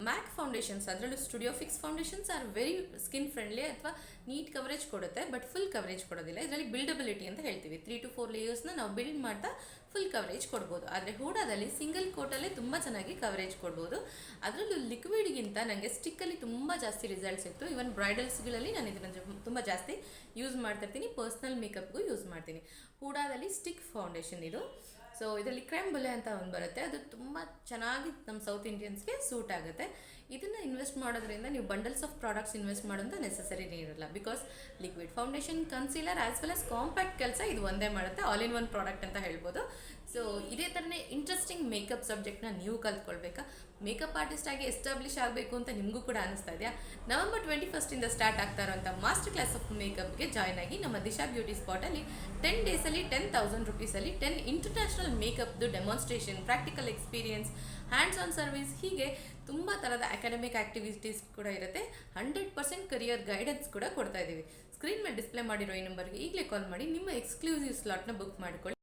ಮ್ಯಾಕ್ foundations ಅದರಲ್ಲೂ studio fix foundations are very skin friendly ಅಥವಾ neat coverage ಕೊಡುತ್ತೆ, but full coverage ಕೊಡೋದಿಲ್ಲ. ಇದರಲ್ಲಿ ಬಿಲ್ಡಬಿಲಿಟಿ ಅಂತ ಹೇಳ್ತೀವಿ. 3 to 4 ಲೇಯರ್ಸ್ನ ನಾವು ಬಿಲ್ಡ್ ಮಾಡ್ತಾ ಫುಲ್ ಕವರೇಜ್ ಕೊಡ್ಬೋದು. ಆದರೆ ಹೂಡಾದಲ್ಲಿ ಸಿಂಗಲ್ ಕೋಟಲ್ಲೇ ತುಂಬ ಚೆನ್ನಾಗಿ ಕವರೇಜ್ ಕೊಡ್ಬೋದು. ಅದರಲ್ಲೂ ಲಿಕ್ವಿಡ್ಗಿಂತ ನನಗೆ ಸ್ಟಿಕ್ಕಲ್ಲಿ ತುಂಬ ಜಾಸ್ತಿ ರಿಸಲ್ಟ್ಸ್ ಇತ್ತು. ಇವನ್ ಬ್ರೈಡಲ್ಸ್ಗಳಲ್ಲಿ ನಾನು ಇದನ್ನು ತುಂಬ ಜಾಸ್ತಿ ಯೂಸ್ ಮಾಡ್ತಿರ್ತೀನಿ, ಪರ್ಸ್ನಲ್ ಮೇಕಪ್ಗೂ ಯೂಸ್ ಮಾಡ್ತೀನಿ. ಹೂಡಾದಲ್ಲಿ ಸ್ಟಿಕ್ ಫೌಂಡೇಶನ್ ಇದು. ಸೊ ಇದರಲ್ಲಿ ಕ್ರೆಮ್ ಬುಲೆ ಅಂತ ಒಂದು ಬರುತ್ತೆ, ಅದು ತುಂಬ ಚೆನ್ನಾಗಿ ನಮ್ಮ ಸೌತ್ ಇಂಡಿಯನ್ಸ್ಗೆ ಸೂಟ್ ಆಗುತ್ತೆ. ಇದನ್ನು ಇನ್ವೆಸ್ಟ್ ಮಾಡೋದ್ರಿಂದ ನೀವು ಬಂಡಲ್ಸ್ ಆಫ್ ಪ್ರಾಡಕ್ಟ್ಸ್ ಇನ್ವೆಸ್ಟ್ ಮಾಡೋಂಥ ನೆಸೆಸರಿನೇ ಇರಲ್ಲ. Because liquid foundation, concealer as well as compact ಕೆಲಸ ಇದು ಒಂದೇ ಮಾಡುತ್ತೆ. ಆಲ್ ಇನ್ ಒನ್ ಪ್ರಾಡಕ್ಟ್ ಅಂತ ಹೇಳ್ಬೋದು. ಸೊ ಇದೇ ಥರನೇ ಇಂಟ್ರೆಸ್ಟಿಂಗ್ ಮೇಕಪ್ ಸಬ್ಜೆಕ್ಟ್ನ ನೀವು ಕಲ್ತ್ಕೊಳ್ಬೇಕಾ? ಮೇಕಪ್ ಆರ್ಟಿಸ್ಟ್ ಆಗಿ ಎಸ್ಟಾಬ್ಲಿಷ್ ಆಗಬೇಕು ಅಂತ ನಿಮಗೂ ಕೂಡ ಅನಿಸ್ತಾ ಇದೆಯಾ? November 21st ಸ್ಟಾರ್ಟ್ ಆಗ್ತಾ ಇರೋಂಥ ಮಾಸ್ಟರ್ ಕ್ಲಾಸ್ ಆಫ್ ಮೇಕಪ್ಗೆ ಜಾಯ್ನ್ ಆಗಿ ನಮ್ಮ ದಿಶಾ ಬ್ಯೂಟಿ ಸ್ಪಾಟಲ್ಲಿ 10 ಡೇಸಲ್ಲಿ 10,000 ರುಪೀಸಲ್ಲಿ 10 ಇಂಟರ್ನ್ಯಾಷನಲ್ ಮೇಕಪ್ದು demonstration, practical experience, hands on service, ಹೀಗೆ ತುಂಬ ಥರದ ಅಕಾಡೆಮಿಕ್ ಆ್ಯಕ್ಟಿವಿಟೀಸ್ ಕೂಡ ಇರುತ್ತೆ. 100% ಕರಿಯರ್ ಗೈಡೆನ್ಸ್ ಕೂಡ ಕೊಡ್ತಾ ಇದ್ದೀವಿ. ಸ್ಕ್ರೀನ್ ಮೇಲೆ ಡಿಸ್ಪ್ಲೇ ಮಾಡಿರೋ ಈ ನಂಬರ್ಗೆ ಈಗಲೇ ಕಾಲ್ ಮಾಡಿ ನಿಮ್ಮ ಎಕ್ಸ್ಕ್ಲೂಸಿವ್ ಸ್ಲಾಟ್ನ ಬುಕ್ ಮಾಡಿಕೊಳ್ಳಿ.